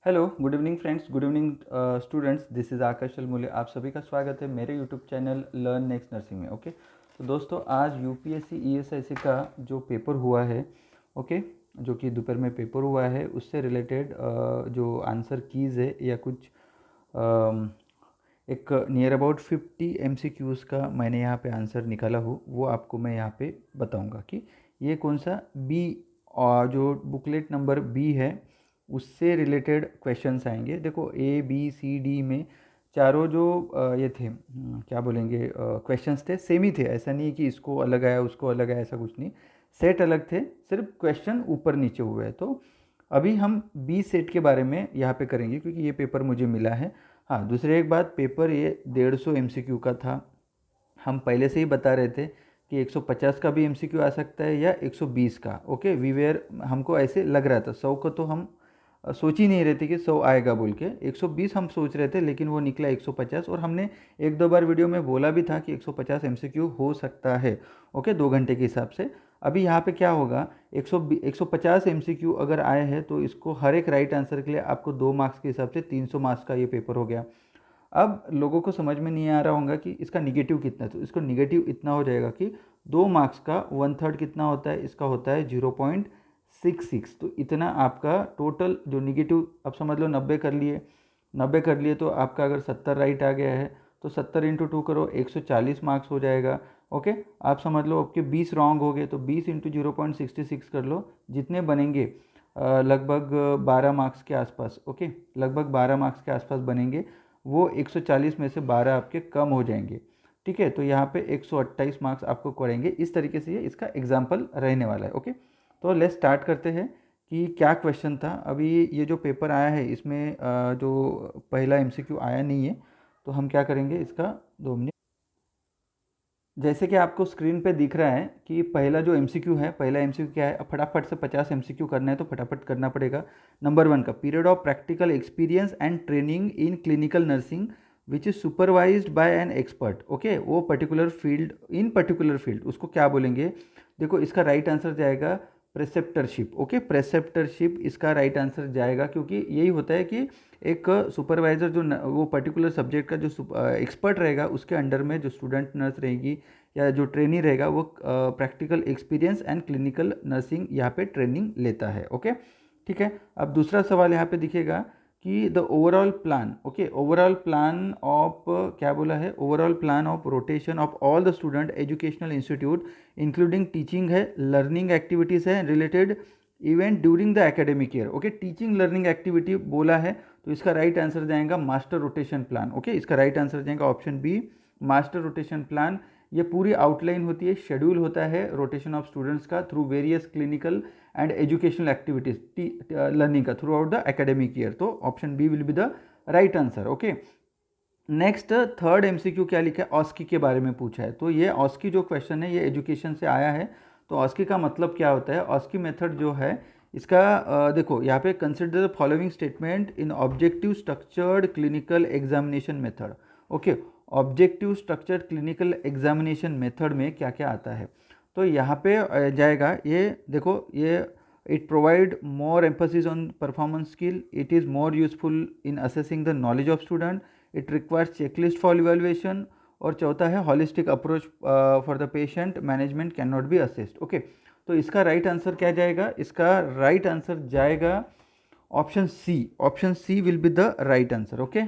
Hello, good evening friends, good evening students. This is Akash Almule. आप सभी का स्वागत है मेरे YouTube channel learn next nursing में। ओके, तो दोस्तों आज यूपीएससी ईएसआईसी का जो पेपर हुआ है, ओके, जो कि दोपहर में पेपर हुआ है, उससे रिलेटेड जो आंसर कीज़ है या कुछ अम, एक नियर अबाउट 50 एमसीक्यूज़ का मैंने यहाँ पे आंसर निकाला हूँ, वो आपको मैं यहाँ पे बताऊँगा कि ये कौन सा बी, जो बुकलेट नंबर बी है उससे रिलेटेड क्वेश्चंस आएंगे। देखो ए बी सी डी में चारों जो ये थे, क्या बोलेंगे, क्वेश्चंस थे, सेम ही थे। ऐसा नहीं है कि इसको अलग आया उसको अलग आया, ऐसा कुछ नहीं। सेट अलग थे, सिर्फ क्वेश्चन ऊपर नीचे हुए हैं। तो अभी हम बी सेट के बारे में यहाँ पे करेंगे क्योंकि ये पेपर मुझे मिला है। हाँ, दूसरी एक बात, पेपर ये 150 एमसीक्यू का था। हम पहले से ही बता रहे थे कि 150 का भी एमसीक्यू आ सकता है या 120 का। ओके, वी वेयर, हमको ऐसे लग रहा था 100 का तो हम सोच ही नहीं रहे थे कि 100 आएगा बोल के। 120 हम सोच रहे थे, लेकिन वो निकला 150। और हमने एक दो बार वीडियो में बोला भी था कि 150 एमसीक्यू हो सकता है। ओके, 2 घंटे के हिसाब से। अभी यहाँ पे क्या होगा, 150 एमसीक्यू अगर आए हैं तो इसको हर एक राइट आंसर के लिए आपको 2 मार्क्स के हिसाब से 300 मार्क्स का ये पेपर हो गया। अब लोगों को समझ में नहीं आ रहा होगा कि इसका निगेटिव कितना है, तो इसको निगेटिव इतना हो जाएगा कि 2 मार्क्स का 1/3 कितना होता है, इसका होता है 0.66। तो इतना आपका टोटल जो निगेटिव, अब समझ लो 90 कर लिए तो आपका अगर 70 राइट आ गया है तो 70 × 2 करो, 140 मार्क्स हो जाएगा। ओके, आप समझ लो आपके 20 रॉन्ग हो गए तो 20 × 0.66 कर लो, जितने बनेंगे लगभग 12 मार्क्स के आसपास। ओके, लगभग 12 मार्क्स के आसपास बनेंगे। वो 140 में से 12 आपके कम हो जाएंगे। ठीक है, तो यहाँ पे 128 मार्क्स आपको पड़ेंगे। इस तरीके से ये इसका एग्जाम्पल रहने वाला है। ओके, तो लेट्स स्टार्ट करते हैं कि क्या क्वेश्चन था। अभी ये जो पेपर आया है इसमें जो पहला एमसीक्यू आया नहीं है, तो हम क्या करेंगे, इसका 2 मिनट। जैसे कि आपको स्क्रीन पे दिख रहा है कि पहला जो एमसीक्यू है, पहला एमसीक्यू क्या है, अब फटाफट से 50 एमसीक्यू करना है तो फटाफट करना पड़ेगा। नंबर 1 का, period of practical experience and training in clinical nursing which is supervised by an expert. Okay, वो particular field, in particular field, उसको क्या बोलेंगे। देखो इसका राइट आंसर जाएगा प्रेसेप्टरशिप। ओके, प्रेसेप्टरशिप इसका राइट आंसर जाएगा, क्योंकि यही होता है कि एक सुपरवाइज़र जो वो पर्टिकुलर सब्जेक्ट का जो एक्सपर्ट रहेगा, उसके अंडर में जो स्टूडेंट नर्स रहेगी या जो ट्रेनी रहेगा, वो practical experience and clinical nursing यहाँ पे ट्रेनिंग लेता है। ओके, ठीक है। अब दूसरा सवाल यहाँ पे दिखेगा कि the overall plan, okay, overall plan of, क्या बोला है, overall plan of rotation of all the student educational institute including teaching है, लर्निंग एक्टिविटीज़ है, related event during the academic year. Okay, teaching learning activity बोला है तो इसका right answer जाएगा मास्टर रोटेशन प्लान। ओके, इसका राइट आंसर जाएगा option B, master rotation plan. ये पूरी आउटलाइन होती है, शेड्यूल होता है रोटेशन ऑफ स्टूडेंट्स का through various clinical and educational activities learning का throughout the academic year. तो option B will be the right answer. Okay, next third MCQ क्या लिखा है, ऑस्की के बारे में पूछा है। तो ये ऑस्की जो क्वेश्चन है ये एजुकेशन से आया है। तो ऑस्की का मतलब क्या होता है, ऑस्की मेथड जो है इसका, देखो यहाँ पे consider the following statement in objective structured clinical examination method. Okay, objective structured clinical examination method में क्या क्या आता है, तो यहाँ पे जाएगा ये, देखो ये, it provide more emphasis on performance skill, it is more useful in assessing the knowledge of student, it requires checklist for evaluation, और चौथा है holistic approach for the patient management can not be assessed. Okay, तो इसका right answer क्या जाएगा, इसका right answer जाएगा option C. Option C will be the right answer. Okay,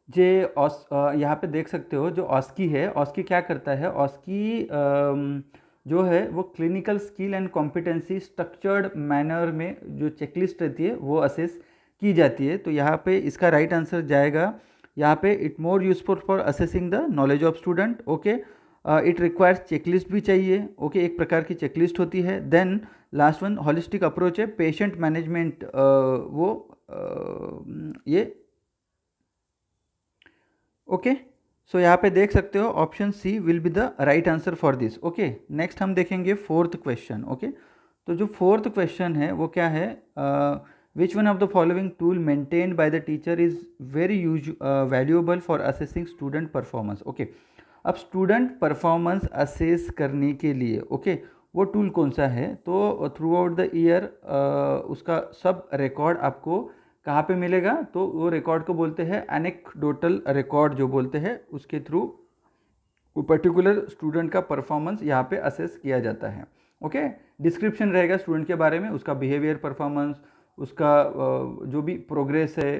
जे यहाँ पे देख सकते हो जो ऑस्की है, ऑस्की क्या करता है, ऑस्की जो है वो clinical skill and competency structured manner में जो चेकलिस्ट रहती है वो असेस की जाती है। तो यहाँ पे इसका राइट आंसर जाएगा यहाँ पे, it more useful for assessing the knowledge of student. Okay, it requires checklist भी चाहिए। ओके, एक प्रकार की चेकलिस्ट होती है। Then last one holistic approach है, पेशेंट मैनेजमेंट, वो ये। ओके, सो यहाँ पे देख सकते हो option C will be the right answer for this. Okay, next हम देखेंगे फोर्थ क्वेश्चन। ओके, तो जो फोर्थ क्वेश्चन है वो क्या है, which one of the following tool maintained by the teacher is very valuable for assessing student performance. Okay, अब student performance assess करने के लिए, ओके, वो टूल कौन सा है, तो थ्रू आउट द ईयर उसका सब रिकॉर्ड आपको कहाँ पे मिलेगा? तो वो रिकॉर्ड को बोलते हैं एनेक्डोटल रिकॉर्ड, जो बोलते हैं उसके थ्रू वो पर्टिकुलर स्टूडेंट का परफॉर्मेंस यहाँ पे असेस किया जाता है। ओके, डिस्क्रिप्शन रहेगा स्टूडेंट के बारे में, उसका बिहेवियर, परफॉर्मेंस, उसका जो भी प्रोग्रेस है,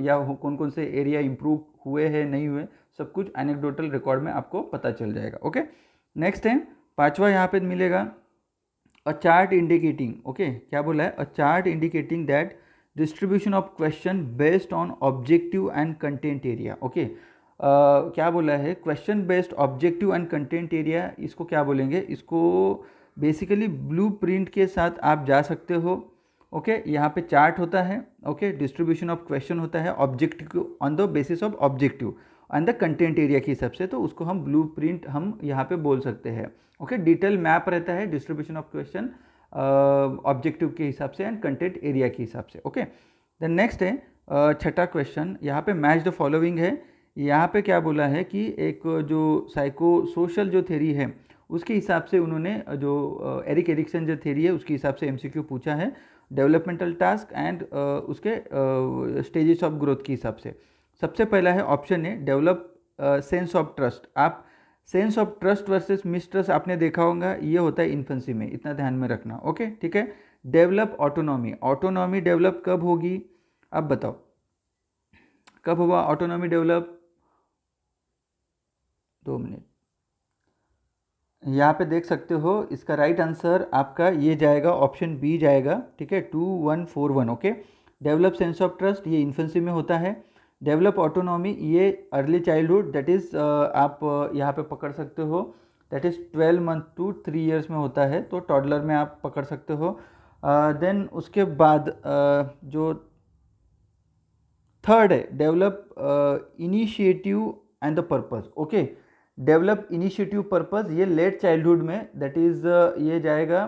या कौन कौन से एरिया इंप्रूव हुए हैं नहीं हुए, सब कुछ एनेक्डोटल रिकॉर्ड में आपको पता चल जाएगा। ओके, नेक्स्ट है 5वां यहाँ पे मिलेगा अ चार्ट इंडिकेटिंग। ओके, क्या बोला है? अ chart indicating that distribution of question based on objective and content area. Okay, क्या बोला है? Question based objective and content area, इसको क्या बोलेंगे? इसको बेसिकली ब्लूप्रिंट के साथ आप जा सकते हो। ओके, यहाँ पे चार्ट होता है, ओके, डिस्ट्रीब्यूशन ऑफ क्वेश्चन होता है objective on the basis of objective and the content area के हिसाब से, तो उसको हम ब्लूप्रिंट हम यहाँ पे बोल सकते हैं। ओके, डिटेल मैप रहता है डिस्ट्रीब्यूशन ऑफ क्वेश्चन ऑब्जेक्टिव के हिसाब से एंड कंटेंट एरिया के हिसाब से। ओके, देन नेक्स्ट है 6ठा क्वेश्चन, यहाँ पे मैच द फॉलोइंग है। यहाँ पे क्या बोला है कि एक जो साइको सोशल जो थ्योरी है उसके हिसाब से उन्होंने जो एरिक एरिक्सन जो थ्योरी है उसके हिसाब से एमसीक्यू पूछा है, डेवलपमेंटल टास्क एंड उसके स्टेजेस ऑफ ग्रोथ के हिसाब से। सबसे पहला है ऑप्शन है डेवलप सेंस ऑफ ट्रस्ट। आप sense of trust versus mistrust आपने देखा होगा, ये होता है इन्फेंसी में, इतना ध्यान में रखना। ओके, ठीक है। डेवलप ऑटोनॉमी, ऑटोनॉमी डेवलप कब होगी? अब बताओ कब होगा ऑटोनॉमी डेवलप? 2 मिनट, यहाँ पे देख सकते हो इसका राइट आंसर आपका ये जाएगा, ऑप्शन बी जाएगा। ठीक है, 2141। Okay, develop sense of trust ये इन्फेंसी में होता है, डेवलप ऑटोनॉमी ये अर्ली चाइल्डहुड, दैट इज़ आप यहाँ पे पकड़ सकते हो, that is 12 month to 3 years में होता है, तो टॉडलर में आप पकड़ सकते हो। देन उसके बाद जो थर्ड है develop initiative and the purpose. Okay, develop initiative purpose ये लेट चाइल्डहुड में, दैट इज़ ये जाएगा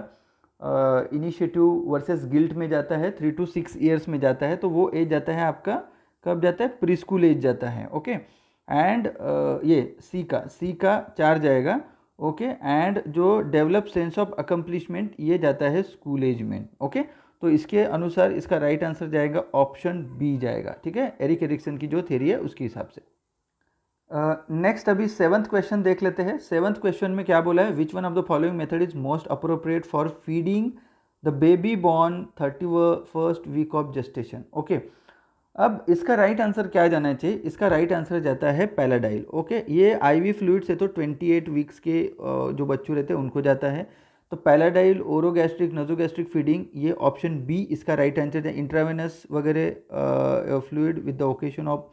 इनिशिएटिव वर्सेस गिल्ट में जाता है, 3 to 6 ईयर्स में जाता है, तो वो एज जाता है आपका, कब जाता है? प्री स्कूल एज जाता है। ओके, एंड ये सी का 4 जाएगा। ओके, एंड जो डेवलप सेंस ऑफ अकम्पलिशमेंट ये जाता है स्कूल एज में। ओके, तो इसके अनुसार इसका राइट आंसर जाएगा ऑप्शन बी जाएगा। ठीक है, एरिक एरिक्सन की जो थ्योरी है उसके हिसाब से। नेक्स्ट अभी 7th क्वेश्चन देख लेते हैं। 7th क्वेश्चन में क्या बोला है? Which one of the following method is most appropriate for feeding the baby born 31st week of gestation. Okay, अब इसका राइट आंसर क्या जाना चाहिए? इसका राइट आंसर जाता है पैलाडाइल। ओके, ये आईवी फ्लूइड से तो 28 वीक्स के जो बच्चों रहते हैं उनको जाता है, तो पैलाडाइल ओरोगैस्ट्रिक नोजोगैस्ट्रिक फीडिंग ये ऑप्शन बी इसका राइट आंसर है। इंट्रावेनस वगैरह fluid with the occasion of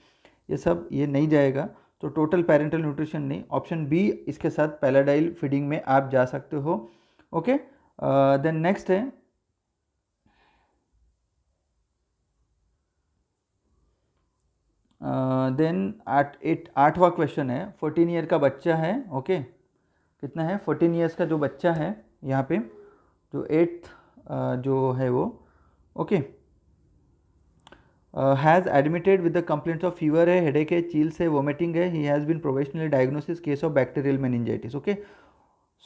ये सब ये नहीं जाएगा, तो टोटल पेरेंटल न्यूट्रिशन नहीं, ऑप्शन बी इसके साथ पैलाडाइल फीडिंग में आप जा सकते हो। ओके, देन नेक्स्ट है देन 8वां क्वेश्चन है। 14 ईयर का बच्चा है। ओके, कितना है? 14 ईयर्स का जो बच्चा है यहाँ पे, जो 8th जो है वो, okay, has admitted with the complaints of fever है, हेडेक है, चील्स है, वोमिटिंग है, he has been professionally diagnosis case of bacterial meningitis. Okay,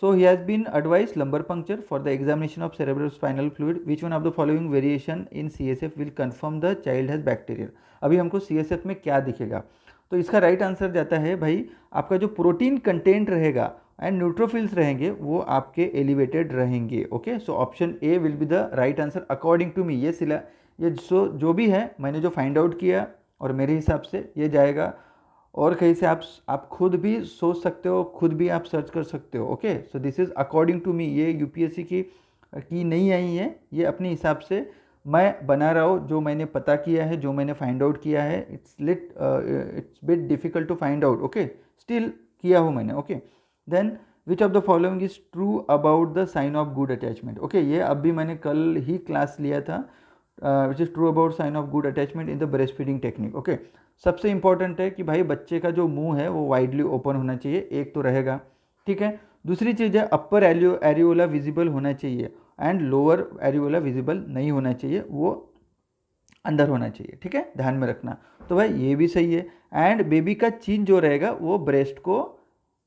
so he has been advised lumbar puncture for the examination of cerebrospinal fluid. Which one of the following variation in CSF will confirm the child has bacteria? अभी हमको CSF में क्या दिखेगा? तो इसका right answer जाता है भाई, आपका जो प्रोटीन कंटेंट रहेगा एंड न्यूट्रोफिल्स रहेंगे वो आपके एलिवेटेड रहेंगे। Okay, so option A will be the right answer according to me. ये जो भी है मैंने जो फाइंड आउट किया और मेरे हिसाब से ये जाएगा, और कहीं से आप खुद भी सोच सकते हो, खुद भी आप सर्च कर सकते हो। Okay, so this is according to me, ये यूपीएससी की नहीं आई है, ये अपने हिसाब से मैं बना रहा हूँ, जो मैंने पता किया है, जो मैंने फाइंड आउट किया है। It's bit difficult to find out. Okay, still किया हूँ मैंने। Okay, then which of the following is true about the sign of good attachment. Okay, ये अभी मैंने कल ही क्लास लिया था, which is true about sign of good attachment in the breast feeding technique. Okay, सबसे इंपॉर्टेंट है कि भाई बच्चे का जो मुंह है वो वाइडली ओपन होना चाहिए, एक तो रहेगा। ठीक है, दूसरी चीज़ है अपर एरियोला विजिबल होना चाहिए एंड लोअर एरियोला विजिबल नहीं होना चाहिए, वो अंदर होना चाहिए। ठीक है, ध्यान में रखना। तो भाई ये भी सही है, एंड बेबी का चिन जो रहेगा वो ब्रेस्ट को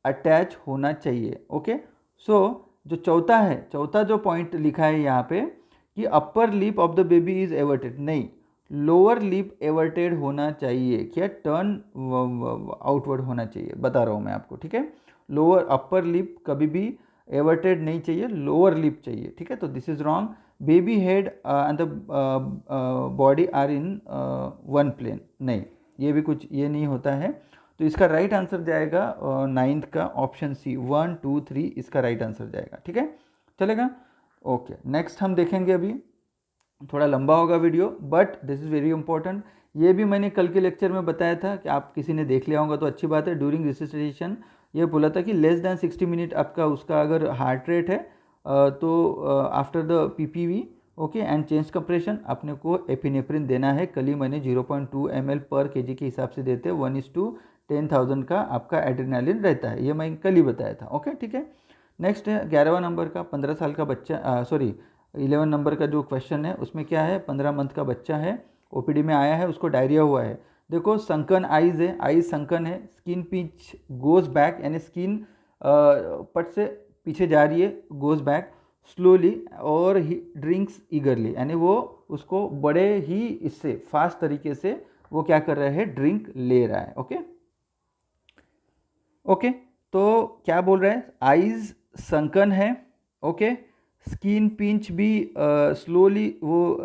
अटैच होना चाहिए। ओके, सो जो चौथा जो पॉइंट लिखा है यहाँ पे कि upper lip of the baby is averted, नहीं, लोअर लिप एवर्टेड होना चाहिए, क्या टर्न आउटवर्ड होना चाहिए, बता रहा हूँ मैं आपको, ठीक है। लोअर अपर लिप कभी भी एवर्टेड नहीं चाहिए, लोअर लिप चाहिए, ठीक है। तो this is wrong. Baby head and the body are in one plane, नहीं, ये भी कुछ ये नहीं होता है। तो इसका राइट आंसर जाएगा 9th का ऑप्शन सी, 1 2 3 इसका राइट आंसर जाएगा, ठीक है, चलेगा। ओके, नेक्स्ट हम देखेंगे, अभी थोड़ा लंबा होगा video but this is very important. ये भी मैंने कल के लेक्चर में बताया था कि आप किसी ने देख लिया होगा तो अच्छी बात है। ड्यूरिंग रिससिटेशन ये बोला था कि लेस देन 60 मिनट आपका उसका अगर हार्ट रेट है तो after the PPV okay and change compression अपने को एपिनेफ्रिन देना है। कल ही मैंने 0.2 ml पर kg के हिसाब से देते हैं, 1:10,000 का आपका एड्रेनालिन रहता है, ये मैं कल ही बताया था। ओके ठीक है। नेक्स्ट है 11वां नंबर का 15 साल का बच्चा, सॉरी 11 नंबर का जो क्वेश्चन है उसमें क्या है, 15 मंथ का बच्चा है, ओपीडी में आया है, उसको डायरिया हुआ है। देखो संकन आइज है, आइज संकन है, स्किन पिंच गोज बैक, यानी स्किन पट से पीछे जा रही है, गोज बैक स्लोली, और ही ड्रिंक्स ईगरली, यानी वो उसको बड़े ही इससे फास्ट तरीके से वो क्या कर रहा है, ड्रिंक ले रहा है। ओके ओके, तो क्या बोल रहा है, आइज संकन है, ओके, स्किन पिंच भी स्लोली वो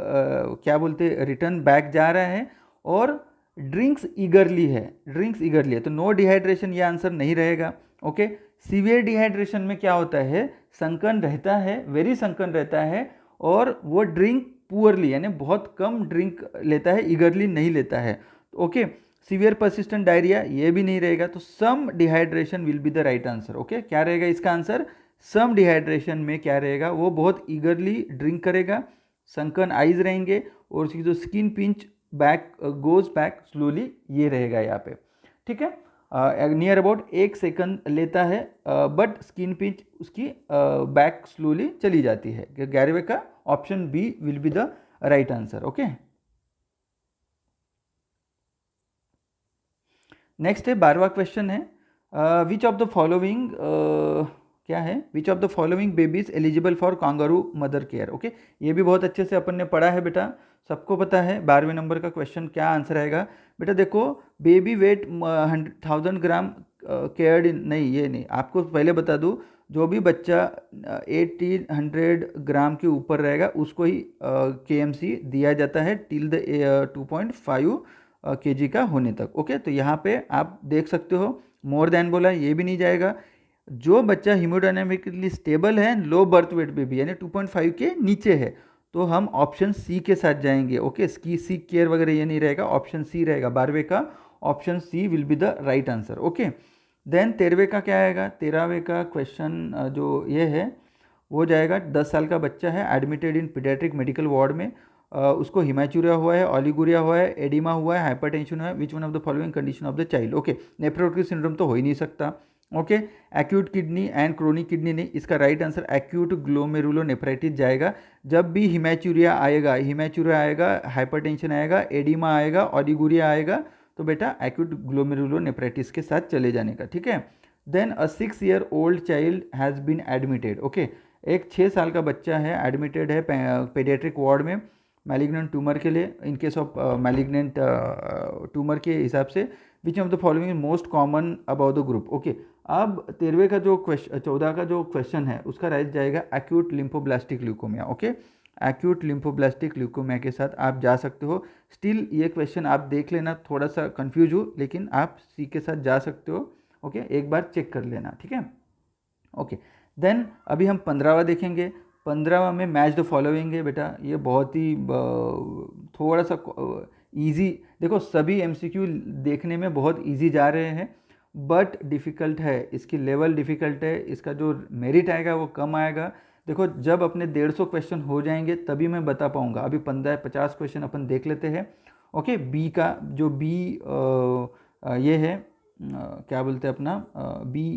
क्या बोलते हैं रिटर्न बैक जा रहा है, और ड्रिंक्स ईगरली है, ड्रिंक्स ईगरली है, तो नो डिहाइड्रेशन ये आंसर नहीं रहेगा। ओके, सीवियर डिहाइड्रेशन में क्या होता है, संकन रहता है, वेरी संकन रहता है, और वो ड्रिंक पुअरली यानी बहुत कम ड्रिंक लेता है, ईगरली नहीं लेता है। ओके, सीवियर परसिस्टेंट डायरिया ये भी नहीं रहेगा, तो some dehydration will be the right answer. Okay, क्या रहेगा इसका आंसर, सम डिहाइड्रेशन में क्या रहेगा, वो बहुत ईगरली ड्रिंक करेगा, संकन आइज रहेंगे, और उसकी जो skin pinch back goes back slowly, ये रहेगा यहाँ पे, ठीक है। नियर अबाउट 1 सेकंड लेता है, बट स्किन पिंच उसकी बैक स्लोली चली जाती है। 11वें का option B will be the right answer. Okay, next है 12वां क्वेश्चन है, विच ऑफ द फॉलोइंग क्या है, which of the following babies eligible for kangaroo mother care. Okay, ये भी बहुत अच्छे से अपन ने पढ़ा है बेटा, सबको पता है 12वें नंबर का क्वेश्चन क्या आंसर आएगा। बेटा देखो, बेबी वेट 1000 ग्राम केयर्ड इन, नहीं ये नहीं, आपको पहले बता दूँ, जो भी बच्चा 1800 ग्राम के ऊपर रहेगा उसको ही KMC दिया जाता है टिल द 2.5 kg का होने तक। ओके, तो यहाँ पे आप देख सकते हो, मोर देन बोला, ये भी नहीं जाएगा। जो बच्चा हीमोडायनामिकली स्टेबल है, लो बर्थ वेट बेबी यानी 2.5 के नीचे है, तो हम ऑप्शन सी के साथ जाएंगे। ओके, सी केयर वगैरह ये नहीं रहेगा, ऑप्शन सी रहेगा, 12वें का option C will be the right answer. Okay, then 13वें का क्या आएगा, 13वें का क्वेश्चन जो ये है वो जाएगा, 10 साल का बच्चा है, admitted in paediatric medical ward में, उसको हिमैचूरिया हुआ है, ऑलिगुरिया हुआ है, एडिमा हुआ है, हाइपरटेंशन हुआ है, which one of the following condition of the child. Okay, nephrotic syndrome तो हो ही नहीं सकता। Okay, acute kidney and chronic kidney नहीं, इसका राइट आंसर एक्यूट ग्लोमेरुलोनेफ्राइटिस जाएगा। जब भी हिमैचूरिया आएगा, हाइपरटेंशन आएगा, एडिमा आएगा, ऑलिगुरिया आएगा, तो बेटा एक्यूट ग्लोमेरुलोनेफ्राइटिस के साथ चले जाने का, ठीक है। Then a 6 year old child has been admitted. Okay, एक 6 साल का बच्चा है, एडमिटेड है पेडियाट्रिक वार्ड में मैलिग्नेंट ट्यूमर के लिए, in case of malignant tumour के हिसाब से, which of the following is most common about the group. Okay, अब 13वें का जो क्वेश्चन, 14 का जो क्वेश्चन है उसका राइट जाएगा acute lymphoblastic leukaemia. Okay, acute lymphoblastic leukaemia के साथ आप जा सकते हो। स्टिल ये क्वेश्चन आप देख लेना, थोड़ा सा कंफ्यूज हो, लेकिन आप सी के साथ जा सकते हो। ओके, एक बार चेक कर लेना, ठीक है। ओके, देन अभी हम 15वां देखेंगे। 15वां में मैच द फॉलोइंग है बेटा, ये बहुत ही थोड़ा सा इजी, देखो सभी MCQ देखने में बहुत इजी जा रहे हैं, बट डिफ़िकल्ट है, इसकी लेवल डिफ़िकल्ट है, इसका जो मेरिट आएगा वो कम आएगा। देखो जब अपने 150 क्वेश्चन हो जाएंगे तभी मैं बता पाऊंगा, अभी 15-50 क्वेश्चन अपन देख लेते हैं। ओके, बी का जो बी ये है क्या बोलते हैं अपना बी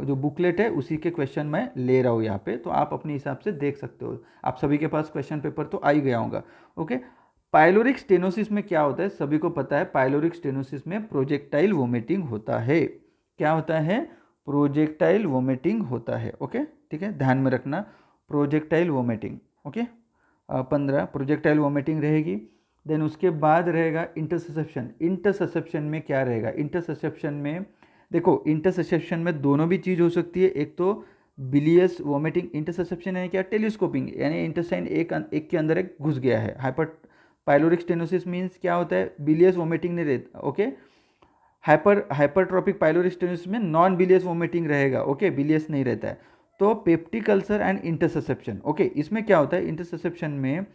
जो बुकलेट है उसी के क्वेश्चन मैं ले रहा हूँ यहाँ पे, तो आप अपने हिसाब से देख सकते हो। आप सभी के पास क्वेश्चन पेपर तो आ ही गया होगा। ओके, पाइलोरिक स्टेनोसिस में क्या होता है, सभी को पता है, पाइलोरिक स्टेनोसिस में प्रोजेक्टाइल वोमिटिंग होता है। क्या होता है, प्रोजेक्टाइल वोमिटिंग होता है। ओके, ठीक है, ध्यान में रखना, projectile vomiting. Okay, 15 projectile vomiting रहेगी। देन उसके बाद रहेगा इंटरसेप्शन। इंटरसेप्शन में क्या रहेगा, इंटरसेप्शन में देखो इंटरसेप्शन में दोनों भी चीज़ हो सकती है। एक तो बिलियस वोमिटिंग, इंटरसेप्शन है क्या, टेलीस्कोपिंग, यानी इंटेस्टाइन एक के अंदर एक घुस गया है। हाइपर पाइलोरिक स्टेनोसिस मीन्स क्या होता है, बिलियस वोमिटिंग नहीं रहता, ओके। हाइपरट्रॉपिक पाइलोरिक स्टेनोसिस में नॉन बिलियस वोमिटिंग रहेगा, ओके, बिलियस नहीं रहता है। तो peptic ulcer and interception, okay, इसमें क्या होता है, इंटरसेप्शन में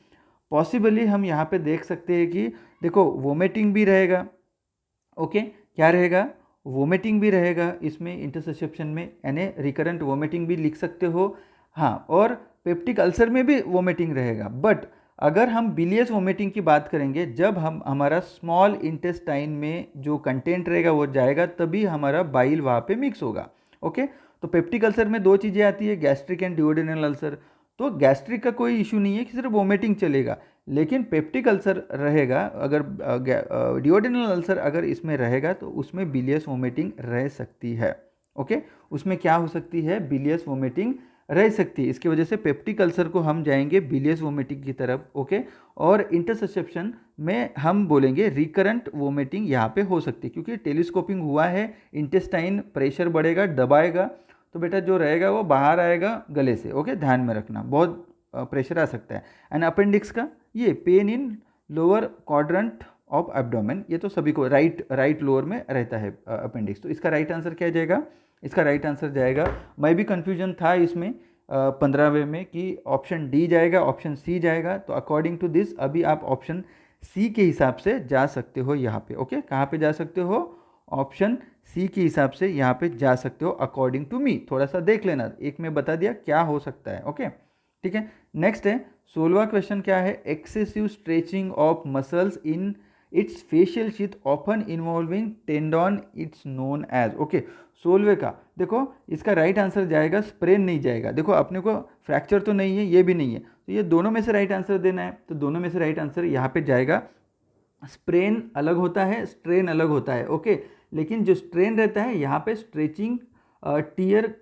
पॉसिबली हम यहाँ पे देख सकते हैं कि देखो वोमिटिंग भी रहेगा, ओके, क्या रहेगा, वोमिटिंग भी रहेगा इसमें इंटरसेप्शन में, यानी रिकरेंट वोमिटिंग भी लिख सकते हो, हाँ, और पेप्टिक अल्सर में भी वोमिटिंग रहेगा। बट अगर हम बिलियस वोमिटिंग की बात करेंगे, जब हम हमारा स्मॉल इंटेस्टाइन में जो कंटेंट रहेगा वो जाएगा, तभी हमारा बाइल वहाँ पे मिक्स होगा, ओके। तो पेप्टिक अल्सर में दो चीज़ें आती है, गैस्ट्रिक एंड डिओडेनल अल्सर। तो गैस्ट्रिक का कोई इशू नहीं है कि सिर्फ वोमिटिंग चलेगा, लेकिन पेप्टिक अल्सर रहेगा, अगर डिओडेनल अल्सर अगर इसमें रहेगा तो उसमें बिलियस वोमिटिंग रह सकती है, ओके। उसमें क्या हो सकती है, बिलियस वोमिटिंग रह सकती है। इसकी वजह से पेप्टिक अल्सर को हम जाएंगे बिलियस वोमिटिंग की तरफ, ओके। और इंटरसेप्शन में हम बोलेंगे रिकरेंट वोमिटिंग यहाँ पे हो सकती है, क्योंकि टेलीस्कोपिंग हुआ है, इंटेस्टाइन प्रेशर बढ़ेगा, दबाएगा, तो बेटा जो रहेगा वो बाहर आएगा गले से, ओके, ध्यान में रखना, बहुत प्रेशर आ सकता है। एंड अपेंडिक्स का ये pain in lower quadrant of abdomen, ये तो सभी को राइट लोअर में रहता है अपेंडिक्स। तो इसका राइट आंसर क्या जाएगा, इसका राइट आंसर जाएगा, मैं भी कंफ्यूजन था इसमें 15वें में कि ऑप्शन डी जाएगा, ऑप्शन सी जाएगा। तो अकॉर्डिंग टू दिस अभी आप ऑप्शन सी के हिसाब से जा सकते हो यहाँ पे, ओके। कहाँ पे जा सकते हो, ऑप्शन सी के हिसाब से यहाँ पे जा सकते हो अकॉर्डिंग टू मी। थोड़ा सा देख लेना, एक में बता दिया क्या हो सकता है, ओके, ठीक है। नेक्स्ट है 16वां क्वेश्चन, क्या है, excessive stretching of muscles in its fascial sheath often involving tendon it's known as, okay. 16वें का देखो, इसका राइट आंसर जाएगा, स्प्रेन नहीं जाएगा। देखो अपने को फ्रैक्चर तो नहीं है, ये भी नहीं है, तो ये दोनों में से राइट आंसर देना है, तो दोनों में से राइट आंसर यहाँ पे जाएगा। स्प्रेन अलग होता है, स्ट्रेन अलग होता है, ओके। लेकिन जो स्ट्रेन रहता है यहाँ पे स्ट्रेचिंग टीयर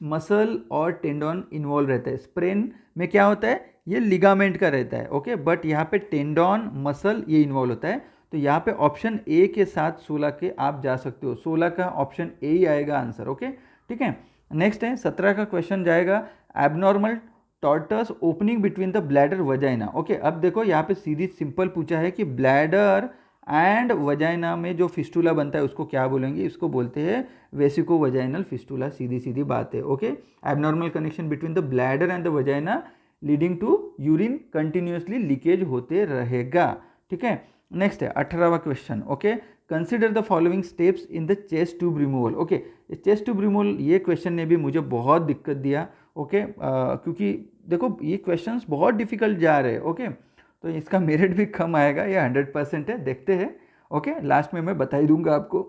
मसल और टेंडन इन्वॉल्व रहता है। स्प्रेन में क्या होता है, ये लिगामेंट का रहता है, ओके, बट यहाँ पे टेंडन मसल ये इन्वॉल्व होता है। तो यहाँ पे ऑप्शन ए के साथ 16 के आप जा सकते हो, 16 का ऑप्शन ए ही आएगा आंसर, ओके, ठीक है। नेक्स्ट है 17 का क्वेश्चन जाएगा, abnormal tortuous opening between the bladder vagina, okay. अब देखो यहाँ पे सीधी सिंपल पूछा है कि ब्लैडर एंड वजाइना में जो फिस्टूला बनता है उसको क्या बोलेंगे, इसको बोलते हैं वेसिको वजाइनल फिस्टूला, सीधी सीधी बात है, okay. Abnormal connection between the bladder and the vagina leading to urine continuously leakage होते रहेगा, ठीक है। नेक्स्ट है 18वां question, okay, consider the following steps in the chest tube removal, okay. Chest tube removal ये क्वेश्चन ने भी मुझे बहुत दिक्कत दिया, ओके, क्योंकि देखो ये क्वेश्चंस बहुत डिफिकल्ट जा रहे हैं, ओके। तो इसका मेरिट भी कम आएगा, ये 100% है, देखते हैं, ओके, लास्ट में मैं बता ही दूंगा आपको,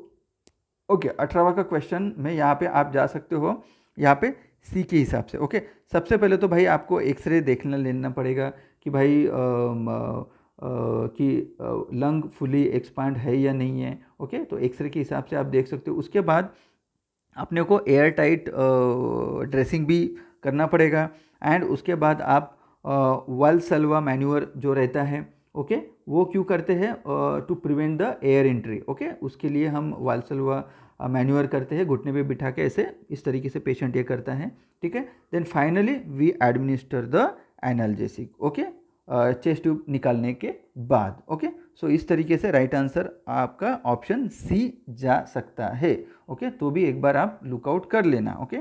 ओके। 18वां का क्वेश्चन में यहाँ पे आप जा सकते हो, यहाँ पे सी के हिसाब से, ओके। सबसे पहले तो भाई आपको एक्सरे देखना लेना पड़ेगा कि भाई कि लंग फुली एक्सपांड है या नहीं है, ओके। तो एक्सरे के हिसाब से आप देख सकते हो। उसके बाद अपने को एयर टाइट ड्रेसिंग भी करना पड़ेगा, एंड उसके बाद आप वाल्सल्वा मैन्यूअर जो रहता है, ओके, वो क्यों करते हैं, to prevent the air entry, okay. उसके लिए हम वाल्सल्वा मैन्यूअर करते हैं, घुटने पे बिठा के ऐसे, इस तरीके से पेशेंट ये करता है, ठीक है। Then finally we administer the analgesic, okay, chest tube निकालने के बाद, ओके। सो इस तरीके से राइट आंसर आपका ऑप्शन सी जा सकता है, ओके। तो भी एक बार आप लुकआउट कर लेना, ओके।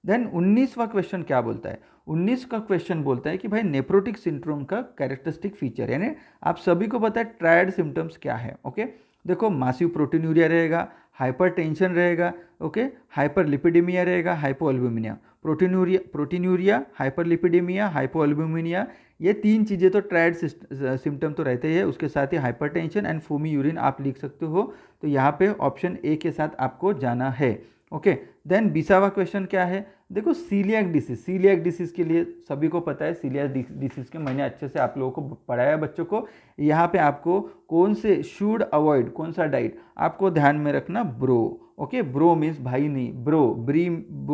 देन 19वां क्वेश्चन क्या बोलता है, 19 का क्वेश्चन बोलता है कि भाई नेफ्रोटिक सिंड्रोम का कैरेक्टरिस्टिक फीचर, यानी आप सभी को पता है ट्रायड सिम्टम्स क्या है, ओके। देखो मासिव प्रोटीनूरिया रहेगा, हाइपरटेंशन रहेगा, ओके, हाइपरलिपिडेमिया रहेगा, हाइपोअल्बुमिनिया। प्रोटीनूरिया, हाइपरलिपिडेमिया, हाइपोअल्बुमिनिया, ये तीन चीज़ें तो ट्रायड सिम्टम तो रहते हैं, उसके साथ ही हाइपरटेंशन एंड फोमी यूरिन आप लिख सकते हो। तो यहाँ पे ऑप्शन ए के साथ आपको जाना है, ओके। देन 20वां क्वेश्चन क्या है, देखो सीलियाक डिसीज के लिए सभी को पता है, सीलियाक डिसीज के मैंने अच्छे से आप लोगों को पढ़ाया बच्चों को। यहाँ पे आपको कौन से शुड अवॉइड, कौन सा डाइट आपको ध्यान में रखना, ब्रो, ओके। ब्रो मीन्स भाई नहीं, bro,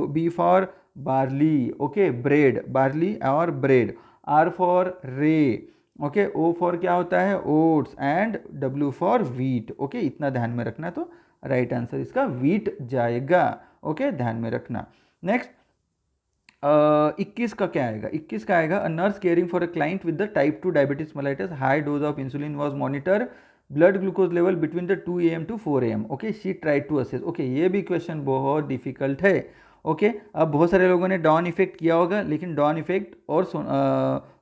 B for barley, okay, bread, barley और bread, R for rye, okay, O for क्या होता है, oats, and W for wheat. Okay, इतना ध्यान में रखना, तो राइट आंसर इसका व्हीट जाएगा। ओके, ध्यान में रखना। नेक्स्ट 21 का क्या आएगा, 21 का आएगा, a nurse caring for a client with the type 2 diabetes mellitus, high dose of insulin was monitor, blood glucose level between the 2 AM to 4 AM। Okay, she try to assess. Okay, ये भी question बहुत difficult है। Okay, अब बहुत सारे लोगों ने don effect किया होगा, लेकिन डॉन इफेक्ट और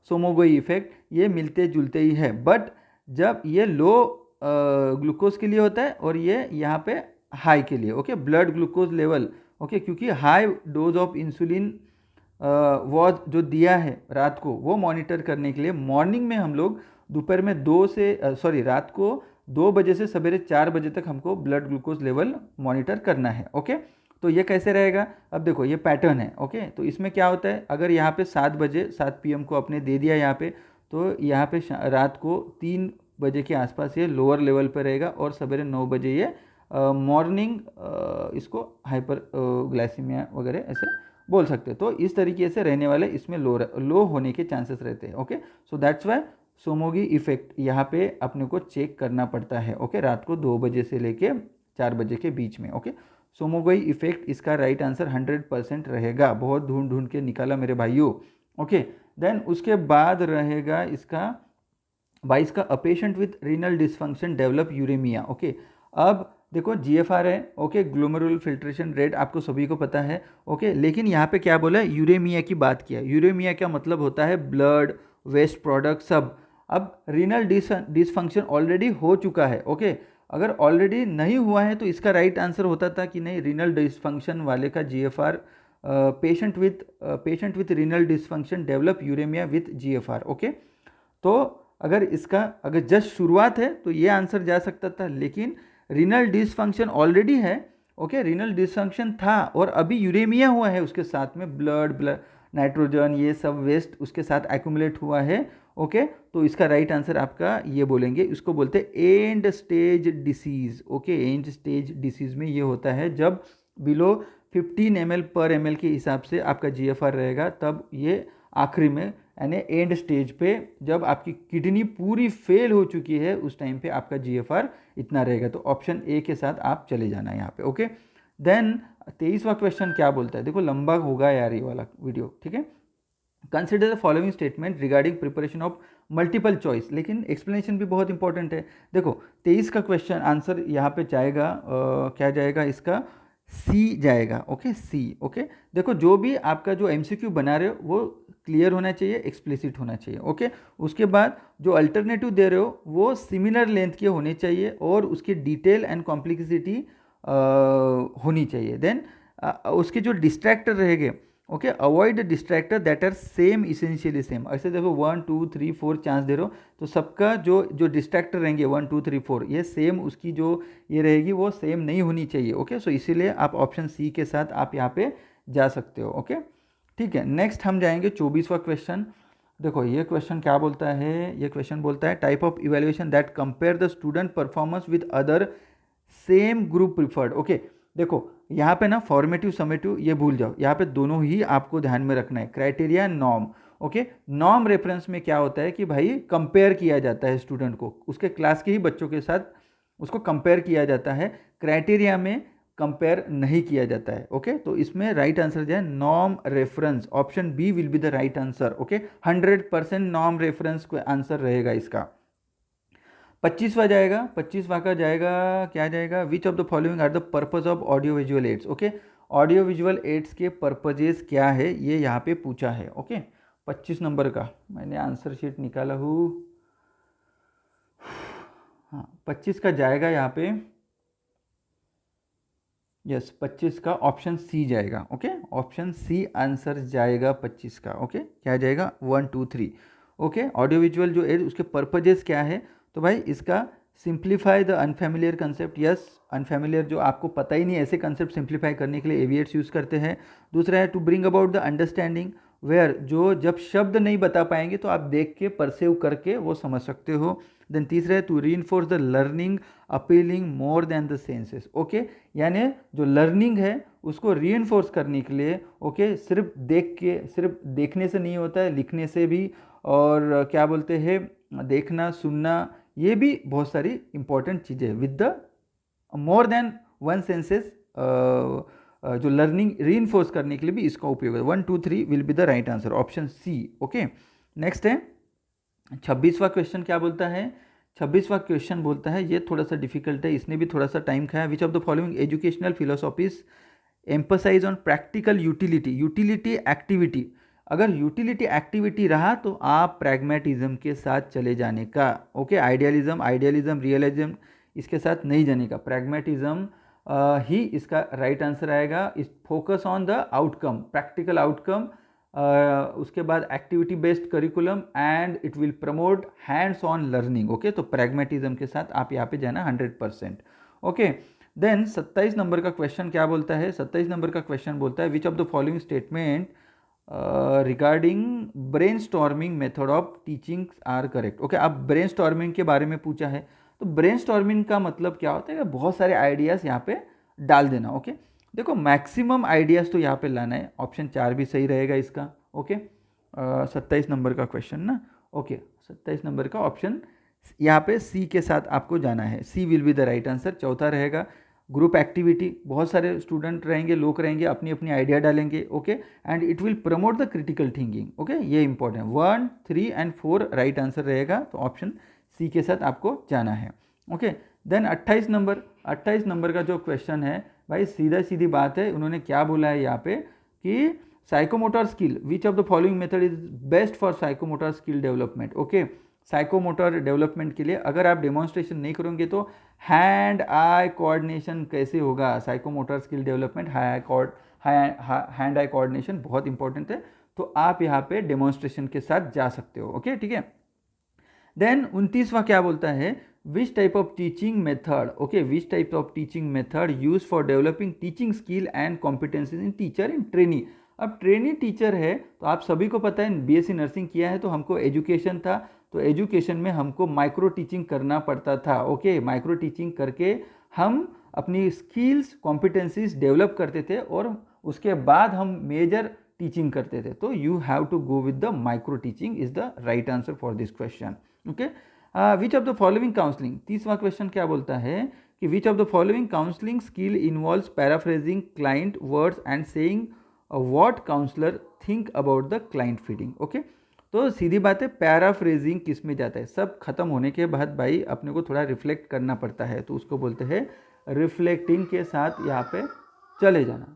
सोमोगोई इफेक्ट ये मिलते जुलते ही है, बट जब ये लो ग्लूकोज के लिए होता है और ये यहाँ पे हाई के लिए। Okay, blood glucose level. Okay, क्योंकि high dose of insulin was जो दिया है रात को, वो मॉनिटर करने के लिए मॉर्निंग में हम लोग दोपहर में 2 से सॉरी रात को 2 बजे से सवेरे 4 बजे तक हमको ब्लड ग्लूकोज लेवल मॉनिटर करना है। ओके, तो ये कैसे रहेगा, अब देखो ये पैटर्न है। ओके, तो इसमें क्या होता है, अगर यहाँ पे 7 बजे 7 PM को आपने दे दिया यहाँ पे, तो यहाँ पे रात को 3 बजे के आसपास ये लोअर लेवल पर रहेगा, और सवेरे 9 बजे ये मॉर्निंग इसको हाइपर ग्लाइसीमिया वगैरह ऐसे बोल सकते हैं। तो इस तरीके से रहने वाले इसमें लो होने के चांसेस रहते हैं। Okay, so that's why Somogyi effect यहाँ पे अपने को चेक करना पड़ता है। ओके, रात को 2 बजे से लेके 4 बजे के बीच में। ओके, सोमोगोई इफेक्ट इसका राइट आंसर 100% रहेगा। बहुत ढूंढ ढूंढ के निकाला मेरे भाइयों। ओके, देन उसके बाद रहेगा इसका 22 का, a patient with renal dysfunction develop uremia. Okay, अब देखो GFR है। ओके, ग्लोमेरुलर फिल्ट्रेशन रेट आपको सभी को पता है। ओके, लेकिन यहाँ पे क्या बोला है, यूरेमिया की बात किया। यूरेमिया का मतलब होता है ब्लड वेस्ट प्रोडक्ट सब। अब रीनल डिसफंक्शन ऑलरेडी हो चुका है। ओके, अगर ऑलरेडी नहीं हुआ है तो इसका राइट आंसर होता था कि नहीं, रीनल डिसफंक्शन वाले का GFR patient with renal dysfunction develop uremia with GFR। Okay, तो अगर जस्ट शुरुआत है तो ये आंसर जा सकता था, लेकिन रीनल डिसफंक्शन ऑलरेडी है। ओके, रीनल डिसफंक्शन था और अभी यूरेमिया हुआ है, उसके साथ में ब्लड नाइट्रोजन ये सब वेस्ट उसके साथ एक्यूमुलेट हुआ है। ओके, तो इसका राइट आंसर आपका ये बोलेंगे, इसको बोलते हैं and stage disease. Okay, and stage disease में ये होता है जब बिलो 15 ml पर ml के हिसाब से आपका GFR रहेगा, तब ये आखिरी में यानी एंड स्टेज पे जब आपकी किडनी पूरी फेल हो चुकी है, उस टाइम पे आपका GFR इतना रहेगा। तो ऑप्शन ए के साथ आप चले जाना यहाँ पे। ओके, देन 23वां क्वेश्चन क्या बोलता है, देखो लंबा होगा यार ये वाला वीडियो, ठीक है। Consider the following statement regarding preparation of multiple choice, लेकिन एक्सप्लेनेशन भी बहुत इंपॉर्टेंट है। देखो 23 का क्वेश्चन आंसर यहाँ पे जाएगा क्या जाएगा इसका, सी जाएगा। ओके, सी। ओके, देखो जो भी आपका जो MCQ बना रहे हो वो क्लियर होना चाहिए, एक्सप्लिसिट होना चाहिए। ओके, उसके बाद जो अल्टरनेटिव दे रहे हो वो सिमिलर लेंथ के होने चाहिए और उसकी डिटेल एंड कॉम्प्लिसिटी होनी चाहिए। देन उसके जो डिस्ट्रैक्टर रहेंगे, okay, avoid distractor that are same essentially same. ऐसे देखो 1 2 3 4 चांस दे रहे हो, तो सबका जो जो डिस्ट्रैक्टर रहेंगे 1 2 3 4 ये सेम, उसकी जो ये रहेगी वो सेम नहीं होनी चाहिए। ओके, सो इसीलिए आप ऑप्शन सी के साथ आप यहाँ पे जा सकते हो। ओके, ठीक है। नेक्स्ट हम जाएंगे 24वां क्वेश्चन। देखो ये क्वेश्चन क्या बोलता है, ये क्वेश्चन बोलता है type of evaluation that compare the student performance with other same group preferred. Okay, देखो यहाँ पे ना फॉर्मेटिव समेटिव ये भूल जाओ, यहाँ पे दोनों ही आपको ध्यान में रखना है, criteria norm. Okay, norm reference में क्या होता है कि भाई कंपेयर किया जाता है स्टूडेंट को उसके क्लास के ही बच्चों के साथ, उसको कंपेयर किया जाता है। क्राइटेरिया में कंपेयर नहीं किया जाता है। ओके, तो इसमें राइट आंसर जो है norm reference, option B will be the right answer. Okay, 100% norm reference को आंसर रहेगा इसका। 25वां जाएगा, 25वां का जाएगा क्या जाएगा, which of the following are the purpose of audio visual aids. Okay, audio visual aids के पर्पजेस क्या है ये यहाँ पे पूछा है। ओके, 25 नंबर का मैंने आंसर शीट निकाला हूँ। हाँ, 25 का जाएगा यहाँ पे, यस 25 का ऑप्शन सी जाएगा। ओके, ऑप्शन सी आंसर जाएगा 25 का। ओके, क्या जाएगा 1 2 3। ओके, ऑडियो विजुअल जो एड उसके पर्पजेस क्या है, तो भाई इसका simplify the unfamiliar concept. Yes, unfamiliar जो आपको पता ही नहीं ऐसे कंसेप्ट सिंप्लीफाई करने के लिए एविएट्स यूज़ करते हैं। दूसरा है to bring about the understanding where, जो जब शब्द नहीं बता पाएंगे तो आप देख के परसेव करके वो समझ सकते हो। देन तीसरा है to reinforce the learning appealing more than the senses. Okay, यानी जो लर्निंग है उसको रीइंफोर्स करने के लिए, ओके, सिर्फ देखने से नहीं होता है, लिखने से भी, और क्या बोलते हैं देखना, सुनना, ये भी बहुत सारी इंपॉर्टेंट चीज़ें हैं with the more than one senses. जो लर्निंग रीइंफोर्स करने के लिए भी इसका उपयोग है। 1 2 3 will be the right answer, option C. Okay, next है 26वां क्वेश्चन। क्या बोलता है? 26वां क्वेश्चन बोलता है, ये थोड़ा सा डिफिकल्ट है, इसने भी थोड़ा सा टाइम खाया। विच of the following educational philosophies emphasise on practical utility, utility activity. अगर यूटिलिटी एक्टिविटी रहा तो आप प्रैग्मेटिज्म के साथ चले जाने का। ओके, आइडियलिज्म रियलिज्म इसके साथ नहीं जाने का, प्रैग्मेटिज्म ही इसका राइट आंसर आएगा। Is focus on the outcome, practical outcome, उसके बाद activity based curriculum and it will promote hands on learning. Okay, तो प्रैग्मेटिज्म के साथ आप यहाँ पे जाना 100%। ओके, देन 27 नंबर का क्वेश्चन क्या बोलता है? 27 नंबर का क्वेश्चन बोलता है, which of the following statement regarding brainstorming method of teaching are correct. Okay, अब ब्रेन स्टॉर्मिंग के बारे में पूछा है, तो ब्रेन स्टॉर्मिंग का मतलब क्या होता है? कि बहुत सारे आइडियाज़ यहाँ पे डाल देना। ओके, देखो मैक्सिमम आइडियाज़ तो यहाँ पे लाना है, ऑप्शन 4 भी सही रहेगा इसका। ओके, 27 नंबर का क्वेश्चन ना। ओके, 27 नंबर का ऑप्शन यहाँ पे सी के साथ आपको जाना है, C will be the right answer. चौथा रहेगा ग्रुप एक्टिविटी, बहुत सारे स्टूडेंट रहेंगे, लोग रहेंगे, अपनी अपनी आइडिया डालेंगे। Okay, and it will promote the critical thinking. Okay, ये इंपॉर्टेंट है। 1 3 एंड 4 राइट आंसर रहेगा, तो ऑप्शन सी के साथ आपको जाना है। ओके, देन 28 नंबर का जो क्वेश्चन है भाई, सीधा सीधी बात है, उन्होंने क्या बोला है यहाँ पे कि psychomotor skill, which of the following method is best for psychomotor skill development. Okay, psychomotor development के लिए अगर आप डेमोन्स्ट्रेशन नहीं करोगे तो हैंड आई कोऑर्डिनेशन कैसे होगा? Psychomotor skill development, hand eye coordination बहुत इंपॉर्टेंट है, तो आप यहाँ पे डेमोन्स्ट्रेशन के साथ जा सकते हो। ओके, ठीक है। देन 29वां क्या बोलता है? Which type of teaching method, okay, which type of teaching method use for developing teaching skill and competencies in teacher in trainee. अब ट्रेनी टीचर है तो आप सभी को पता है, बीएससी नर्सिंग किया है तो हमको एजुकेशन था, तो एजुकेशन में हमको माइक्रो टीचिंग करना पड़ता था। ओके, माइक्रो टीचिंग करके हम अपनी स्किल्स कॉम्पिटेंसीज डेवलप करते थे और उसके बाद हम मेजर टीचिंग करते थे। तो you have to go with the micro teaching is the right answer for this question. Okay, which of the following counselling, 30वां क्वेश्चन क्या बोलता है कि which of the following counselling skill involves paraphrasing client words and saying what counsellor think about the client feeding. Okay, तो सीधी बात है, paraphrasing किस में जाता है? सब खत्म होने के बाद भाई अपने को थोड़ा रिफ्लेक्ट करना पड़ता है, तो उसको बोलते हैं रिफ्लेक्टिंग के साथ यहाँ पे चले जाना।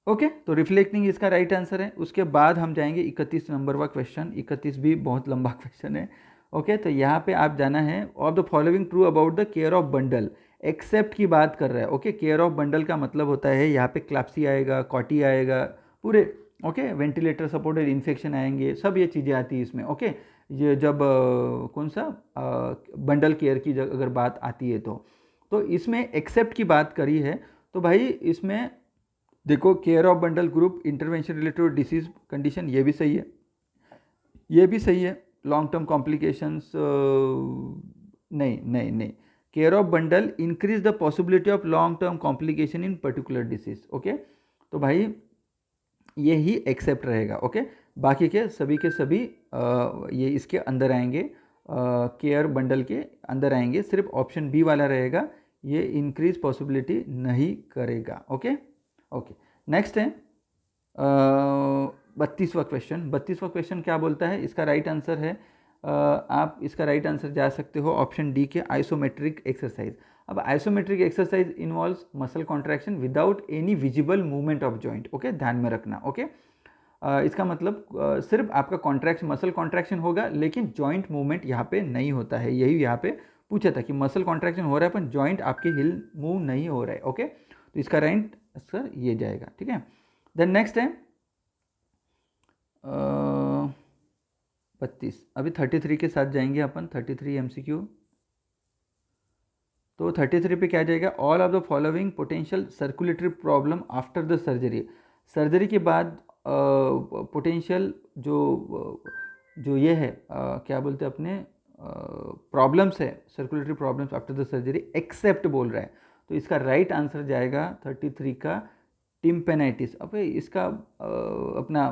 ओके, तो रिफ्लेक्टिंग इसका राइट आंसर है। उसके बाद हम जाएंगे 31 नंबर का क्वेश्चन, 31 भी बहुत लंबा क्वेश्चन है। ओके, तो यहाँ पे आप जाना है, of the following true about the care of bundle, except की बात कर रहा है। ओके, केयर ऑफ बंडल का मतलब होता है यहाँ पे क्लैप्सी आएगा, कॉटी आएगा, पूरे ओके, वेंटिलेटर सपोर्टेड इन्फेक्शन आएंगे, सब ये चीज़ें आती है इसमें। ओके, ये जब कौन सा बंडल केयर की अगर बात आती है तो इसमें एक्सेप्ट की बात करी है, तो भाई इसमें देखो care of bundle group intervention related disease condition, ये भी सही है, ये भी सही है। लॉन्ग टर्म कॉम्प्लिकेशंस नहीं नहीं नहीं, care of bundle increase the possibility of long term complication in particular disease. Okay, तो भाई ये ही एक्सेप्ट रहेगा। ओके, बाकी के सभी ये इसके अंदर आएंगे, केयर बंडल के अंदर आएंगे, सिर्फ ऑप्शन बी वाला रहेगा, ये इंक्रीज पॉसिबिलिटी नहीं करेगा। ओके ओके, नेक्स्ट है 32वां क्वेश्चन। 32वां क्वेश्चन क्या बोलता है? इसका राइट आंसर है, आप इसका राइट आंसर जा सकते हो ऑप्शन डी के, आइसोमेट्रिक एक्सरसाइज। अब isometric exercise involves muscle contraction without any visible movement of joint. Okay, ध्यान में रखना। ओके, इसका मतलब सिर्फ आपका कॉन्ट्रैक्शन, मसल कॉन्ट्रैक्शन होगा, लेकिन जॉइंट मूवमेंट यहाँ पे नहीं होता है। यही यहाँ पे पूछा था कि मसल कॉन्ट्रैक्शन हो रहा है पर जॉइंट आपके हिल मूव नहीं हो रहा है। ओके, तो इसका राइट आंसर ये जाएगा। ठीक है, देन नेक्स्ट है 32, अभी 33 के साथ जाएंगे अपन, 33 MCQ। तो 33 पे क्या जाएगा? All of the following potential circulatory problem after the surgery, surgery के बाद पोटेंशियल जो ये है क्या बोलते हैं अपने प्रॉब्लम्स है, circulatory problems after the surgery, except बोल रहा है, तो इसका राइट आंसर जाएगा 33 का टिम्पेनाइटिस। अब इसका अपना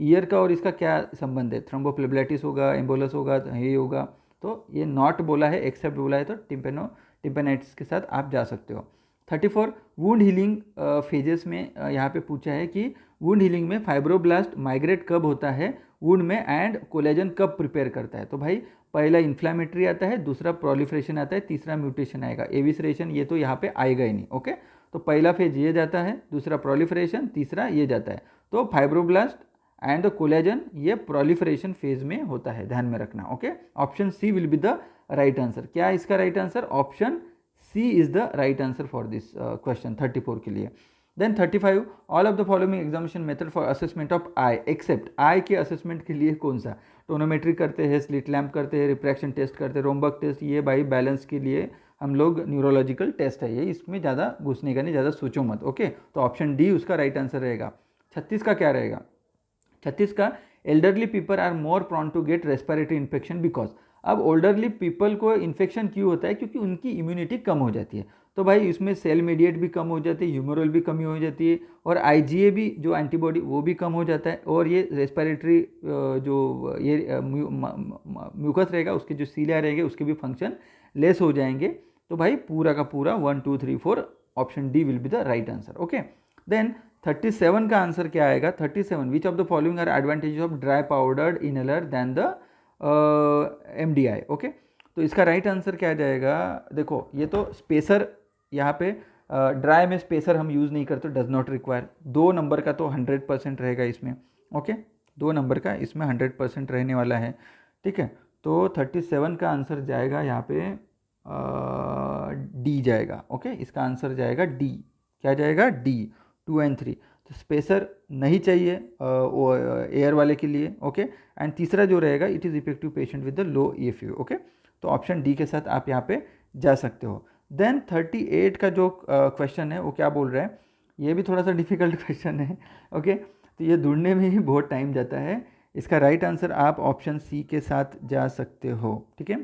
ईयर का और इसका क्या संबंध है, थ्रोम्बोफ्लेबिलिटिस होगा, एम्बोलस होगा, ये होगा, तो ये नॉट बोला है, एक्सेप्ट बोला है, तो टिम्पेनाइटिस के साथ आप जा सकते हो। 34 वुंड हीलिंग फेजेस में यहाँ पे पूछा है कि वुंड हीलिंग में फाइब्रोब्लास्ट माइग्रेट कब होता है वुंड में एंड कोलेजन कब प्रिपेयर करता है। तो भाई पहला इन्फ्लामेटरी आता है, दूसरा प्रोलिफरेशन आता है, तीसरा म्यूटेशन आएगा। एविसरेशन ये तो यहाँ पे आएगा ही नहीं। ओके, तो पहला फेज ये जाता है, दूसरा प्रोलिफरेशन, तीसरा ये जाता है। तो फाइब्रोब्लास्ट एंड द कोलेजन ये प्रोलिफरेशन फेज में होता है, ध्यान में रखना। Okay, option C will be the right answer. क्या है इसका right answer? Option C is the right answer for this question 34 के लिए। Then 35 all of the following examination method for assessment of eye except eye के assessment के लिए कौन सा? टोनोमेट्री करते हैं, स्लिट लैम्प करते हैं, रिफ्रैक्शन टेस्ट करते हैं, रोम्बक टेस्ट, ये भाई बैलेंस के लिए हम लोग न्यूरोलॉजिकल टेस्ट है ये, इसमें ज़्यादा घुसने का नहीं, ज़्यादा सोचो मत। ओके, तो ऑप्शन डी उसका राइट आंसर रहेगा। 36 का क्या रहेगा? 36 का elderly people are more prone to get respiratory infection because. अब ओल्डरली पीपल को इन्फेक्शन क्यों होता है? क्योंकि उनकी इम्यूनिटी कम हो जाती है। तो भाई इसमें सेल मीडिएट भी कम हो जाती है, ह्यूमरल भी कमी हो जाती है, और आईजीए भी जो एंटीबॉडी वो भी कम हो जाता है, और ये रेस्पिरेटरी जो ये म्यूकस रहेगा उसके जो सीलिया रहेंगे उसके भी फंक्शन लेस हो जाएंगे। तो भाई पूरा का पूरा 1 2 3 4 option D will be the right answer. Okay, then 37 का आंसर क्या आएगा? 37 which of the following are advantages of dry powdered inhaler than the MDI। Okay, तो इसका राइट आंसर क्या जाएगा? देखो ये तो स्पेसर यहाँ पे ड्राई में स्पेसर हम यूज़ नहीं करते, डज नॉट रिक्वायर। 2 नंबर का तो 100% रहेगा इसमें। ओके, 2 नंबर का इसमें 100% रहने वाला है। ठीक है, तो 37 का आंसर जाएगा यहाँ पे डी जाएगा। ओके, इसका आंसर जाएगा डी। क्या जाएगा? डी, 2 और 3। तो स्पेसर नहीं चाहिए एयर वाले के लिए। ओके, एंड तीसरा जो रहेगा it is effective patient with the low EFU। Okay, तो ऑप्शन डी के साथ आप यहाँ पे जा सकते हो। देन 38 का जो क्वेश्चन है वो क्या बोल रहा है? ये भी थोड़ा सा डिफिकल्ट क्वेश्चन है। ओके, तो ये ढूंढने में ही बहुत टाइम जाता है। इसका राइट आंसर आप ऑप्शन सी के साथ जा सकते हो। ठीक है,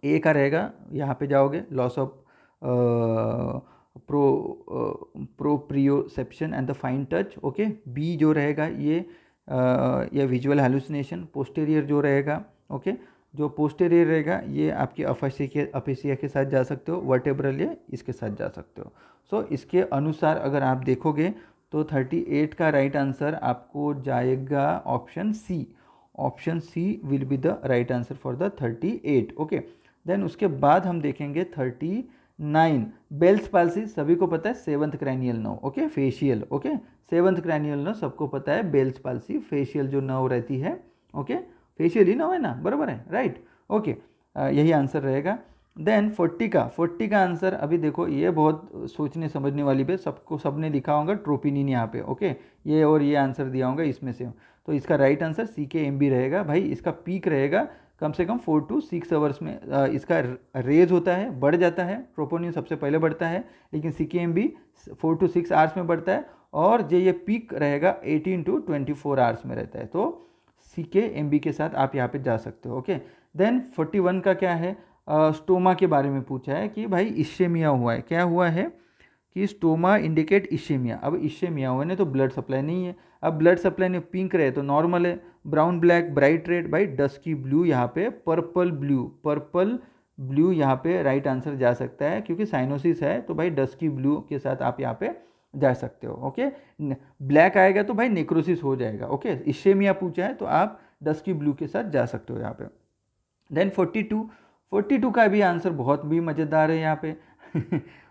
ए का रहेगा, यहाँ पे जाओगे loss of proprioception and the fine touch. Okay, B जो रहेगा ये विजुअल हैलुसिनेशन। पोस्टेरियर जो रहेगा, ओके, जो पोस्टेरियर रहेगा ये आपकी अफेसिया के साथ जा सकते हो, वर्टेब्रल ये इसके साथ जा सकते हो। सो इसके अनुसार अगर आप देखोगे तो 38 का राइट आंसर आपको जाएगा option C. Option C will be the right answer for the 38। Okay, then उसके बाद हम देखेंगे 39 बेल्स पाल्सी। सभी को पता है 7th cranial nerve. Okay, facial. Okay, 7th cranial nerve सबको पता है, बेल्स पाल्सी फेशियल जो नर्व रहती है। ओके, फेशियल ही नर्व है ना, बराबर है, राइट। ओके, यही आंसर रहेगा। देन 40 का आंसर अभी देखो ये बहुत सोचने समझने वाली पे, सबको सबने लिखा होगा ट्रोपिनिन यहाँ पे। ओके, ये और ये आंसर दिया होगा इसमें से, तो इसका राइट आंसर CKMB रहेगा। भाई इसका पीक रहेगा कम से कम 4 to 6 आवर्स में इसका रेज होता है, बढ़ जाता है। ट्रोपोनिन सबसे पहले बढ़ता है, लेकिन CKMB 4 to 6 आवर्स में बढ़ता है, और जो ये पीक रहेगा 18 to 24 आवर्स में रहता है। तो CKMB के साथ आप यहाँ पे जा सकते हो। ओके, देन 41 का क्या है? स्टोमा के बारे में पूछा है कि भाई इश्केमिया हुआ है। क्या हुआ है कि स्टोमा इंडिकेट इश्केमिया। अब इश्केमिया हुआ है तो ब्लड सप्लाई नहीं है। अब ब्लड सप्लाई नहीं, पिंक रहे तो नॉर्मल है, ब्राउन ब्लैक ब्राइट रेड, भाई डस्की ब्लू, यहाँ पे पर्पल ब्लू यहाँ पे राइट आंसर जा सकता है, क्योंकि साइनोसिस है तो भाई डस्की ब्लू के साथ आप यहाँ पे जा सकते हो। ओके, ब्लैक आएगा तो भाई नेक्रोसिस हो जाएगा। ओके, इश्केमिया पूछा है तो आप डस्की ब्लू के साथ जा सकते हो यहाँ पे। देन 42 का भी आंसर बहुत भी मज़ेदार है यहाँ पे।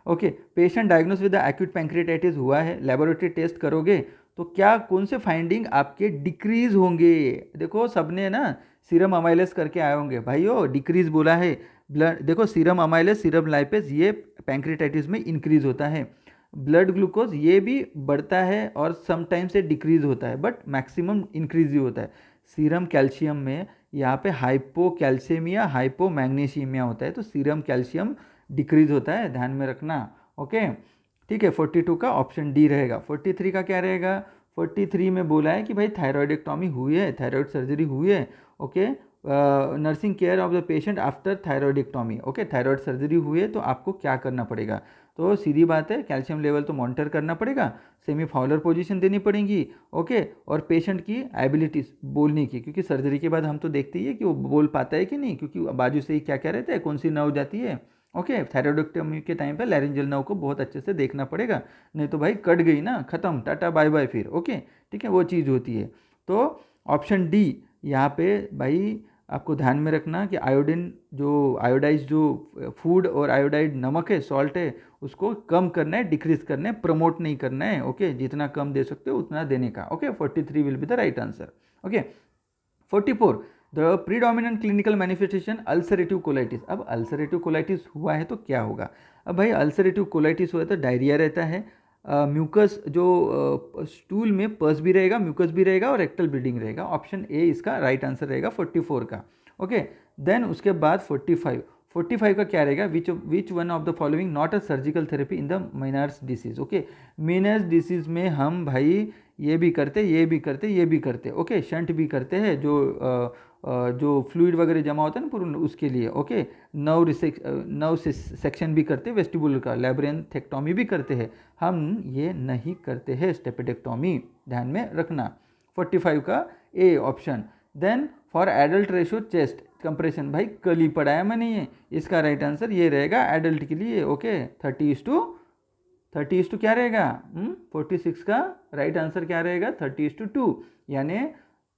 Okay, patient diagnose with acute pancreatitis हुआ है, लेबोरेटरी टेस्ट करोगे तो क्या कौन से फाइंडिंग आपके डिक्रीज होंगे? देखो सबने ना सीरम अमाइलेस करके आए होंगे, भाइयों डिक्रीज बोला है। ब्लड देखो, सीरम अमाइलेस सीरम लाइपेज ये पैंक्रियाटाइटिस में इंक्रीज होता है। ब्लड ग्लूकोज ये भी बढ़ता है और समटाइम से डिक्रीज होता है, बट मैक्सिमम इंक्रीज ही होता है। सीरम कैल्शियम में यहाँ पे हाइपोकैल्सीमिया हाइपोमैग्नीशियमिया होता है, तो सीरम कैल्शियम डिक्रीज होता है, ध्यान में रखना। ओके, ठीक है, 42 का ऑप्शन डी रहेगा। 43 का क्या रहेगा? 43 में बोला है कि भाई थायरॉयडेक्टॉमी हुई है, थायरॉयड सर्जरी हुई है। Okay, nursing care of the patient after thyroidectomy. Okay, thyroid surgery हुई है तो आपको क्या करना पड़ेगा? तो सीधी बात है, कैल्शियम लेवल तो मॉनिटर करना पड़ेगा, सेमी फाउलर पोजीशन देनी पड़ेगी, ओके। और पेशेंट की एबिलिटीज बोलने की, क्योंकि सर्जरी के बाद हम तो देखते ही है कि वो बोल पाता है कि नहीं, क्योंकि बाजू से ही क्या क्या रहता है, कौन सी नर्व जाती है, ओके। थायरॉइडेक्टमी के टाइम पे लैरिंजियल नर्व को बहुत अच्छे से देखना पड़ेगा, नहीं तो भाई कट गई ना, खत्म, टाटा बाय बाय फिर, ओके, ठीक है, वो चीज़ होती है। तो ऑप्शन डी यहाँ पे भाई आपको ध्यान में रखना कि आयोडीन जो आयोडाइज जो फूड और आयोडाइड नमक है, सॉल्ट है, उसको कम करना है, डिक्रीज करना है, प्रमोट नहीं करना है, ओके। जितना कम दे सकते हो उतना देने का, okay. 43 will be the right answer, okay. 44 the predominant clinical manifestation ulcerative colitis. अब अल्सरेटिव कोलाइटिस हुआ है तो क्या होगा? अब भाई अल्सरेटिव कोलाइटिस हुआ तो डायरिया रहता है, म्यूकस जो स्टूल में पस भी रहेगा, म्यूकस भी रहेगा और रेक्टल ब्लीडिंग रहेगा। ऑप्शन ए इसका राइट आंसर रहेगा 44 का, ओके। देन उसके बाद 45 का क्या रहेगा? विच one of the following not a surgical therapy in the manners disease, okay. Manners disease में हम भाई ये भी करते, ये भी करते, ये भी करते, ओके। शंट भी करते हैं, जो फ्लूइड वगैरह जमा होता है ना पूर्ण उसके लिए, ओके। नर्व सेक्शन भी करते, वेस्टिबुलर का लैब्रेंथेक्टोमी भी करते हैं, हम ये नहीं करते हैं स्टेपेटेक्टोमी, ध्यान में रखना। 45 का A option. Then for adult ratio chest compression, भाई कल ही पढ़ाया मैंने ये, इसका राइट आंसर ये रहेगा एडल्ट के लिए, ओके। 30:30 क्या रहेगा? 46 का राइट आंसर क्या रहेगा? 30:2, यानी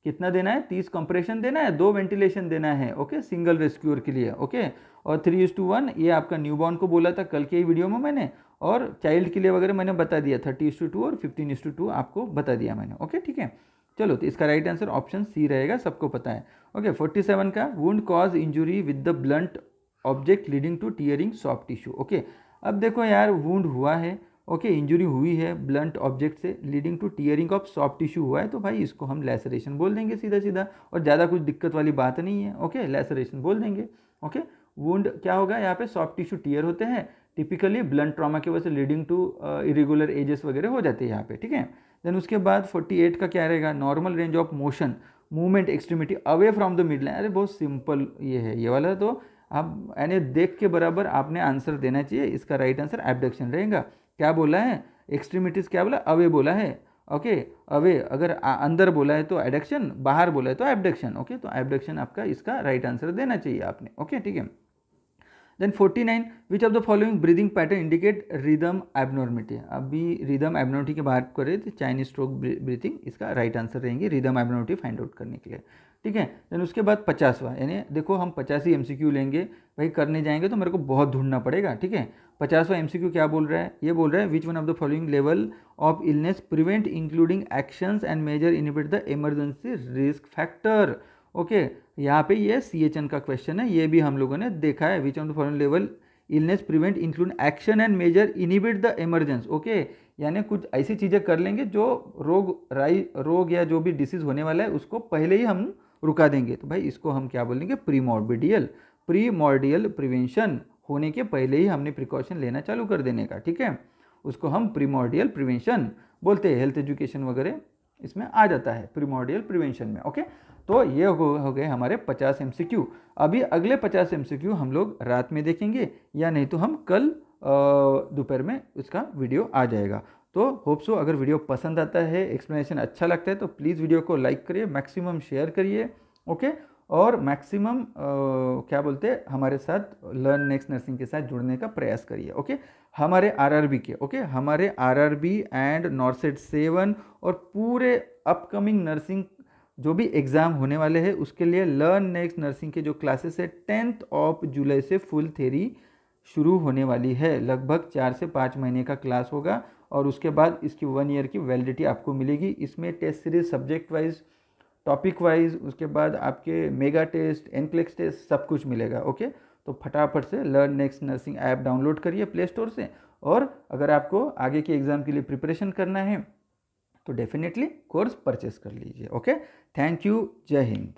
कितना देना है? 30 कंप्रेशन देना है, 2 वेंटिलेशन देना है, ओके, सिंगल रेस्क्यूअर के लिए, ओके। और 3:1 ये आपका न्यूबॉर्न को बोला था कल के ही वीडियो में मैंने, और चाइल्ड के लिए वगैरह मैंने बता दिया 30:2 और 15:2 आपको बता दिया मैंने, ओके, ठीक है। चलो, तो इसका राइट आंसर ऑप्शन सी रहेगा, सबको पता है, ओके। 47 का wound cause injury with the blunt object leading to tearing soft tissue, okay. अब देखो यार, वुंड हुआ है, ओके, इंजुरी हुई है ब्लंट ऑब्जेक्ट से, leading to tearing of soft tissue हुआ है, तो भाई इसको हम लैसरेशन बोल देंगे सीधा सीधा, और ज़्यादा कुछ दिक्कत वाली बात नहीं है, ओके, लैसरेशन बोल देंगे, ओके। वुंड क्या होगा यहाँ पे? सॉफ्ट टिश्यू टीयर होते हैं टिपिकली ब्लंट ट्रॉमा की वजह से, लीडिंग टू इरेगुलर एजेस वगैरह हो जाते हैं यहाँ पे, ठीक है। देन उसके बाद 48 का क्या रहेगा? Normal range of motion movement extremity away from the mid line. अरे बहुत सिंपल ये है, ये वाला तो आप यानी देख के बराबर आपने आंसर देना चाहिए, इसका राइट आंसर एब्डक्शन रहेगा। क्या बोला है? एक्सट्रीमिटीज क्या बोला? अवे बोला है, ओके। अवे अगर अंदर बोला है तो एडक्शन, बाहर बोला है तो एब्डक्शन, ओके। तो एब्डक्शन आपका इसका राइट आंसर देना चाहिए आपने, ओके, ठीक है। Then 49 which of the following breathing pattern indicate rhythm abnormity. अभी रिदम एबनॉर्मिटी की बात करें तो चाइनीज स्ट्रोक ब्रीथिंग इसका राइट आंसर रहेंगे रिदम एबनॉर्मिटी फाइंड आउट करने के लिए, ठीक है। देन उसके बाद 50वां, यानी देखो हम 50 ही एमसीक्यू लेंगे भाई, करने जाएंगे तो मेरे को बहुत ढूंढना पड़ेगा, ठीक है। 50वां एमसीक्यू क्या बोल रहा है? ये बोल रहा है which one of the following level of illness prevent including actions and measure inhibit the emergency risk factor, okay. यहाँ पे ये CHN का क्वेश्चन है, ये भी हम लोगों ने देखा है। Which of the following level illness prevent include action and measure inhibit the emergence, okay. यानी कुछ ऐसी चीज़ें कर लेंगे जो रोग या जो भी डिसीज होने वाला है उसको पहले ही हम रुका देंगे, तो भाई इसको हम क्या बोलेंगे? प्रीमॉर्डियल प्रिवेंशन, होने के पहले ही हमने प्रिकॉशन लेना चालू कर देने का, ठीक है, उसको हम प्रीमॉर्डियल प्रिवेंशन बोलते हैं। हेल्थ एजुकेशन वगैरह इसमें आ जाता है प्रीमॉर्डियल प्रिवेंशन में, ओके। तो ये हो गए हमारे 50 एमसीक्यू। अभी अगले 50 एमसीक्यू हम लोग रात में देखेंगे, या नहीं तो हम कल दोपहर में उसका वीडियो आ जाएगा। तो होप सो अगर वीडियो पसंद आता है, एक्सप्लेनेशन अच्छा लगता है तो प्लीज़ वीडियो को लाइक करिए, मैक्सिमम शेयर करिए, ओके। और मैक्सिमम क्या बोलते हैं, हमारे साथ लर्न नेक्स्ट नर्सिंग के साथ जुड़ने का प्रयास करिए, ओके। हमारे आरआरबी के, ओके, हमारे आरआरबी एंड नॉर्सेट 7 और पूरे अपकमिंग नर्सिंग जो भी एग्ज़ाम होने वाले हैं उसके लिए लर्न नेक्स्ट नर्सिंग के जो क्लासेस है 10 जुलाई से फुल थ्योरी शुरू होने वाली है। लगभग 4 से 5 महीने का क्लास होगा और उसके बाद इसकी 1 ईयर की वैलिडिटी आपको मिलेगी। इसमें test series subject wise, topic wise, उसके बाद आपके मेगा टेस्ट, एनक्लेक्स टेस्ट, सब कुछ मिलेगा, ओके। तो फटाफट से learn next nursing app download करिए प्ले स्टोर से, और अगर आपको आगे के एग्ज़ाम के लिए प्रिपरेशन करना है तो डेफिनेटली कोर्स परचेस कर लीजिए, ओके। थैंक यू, जय हिंद।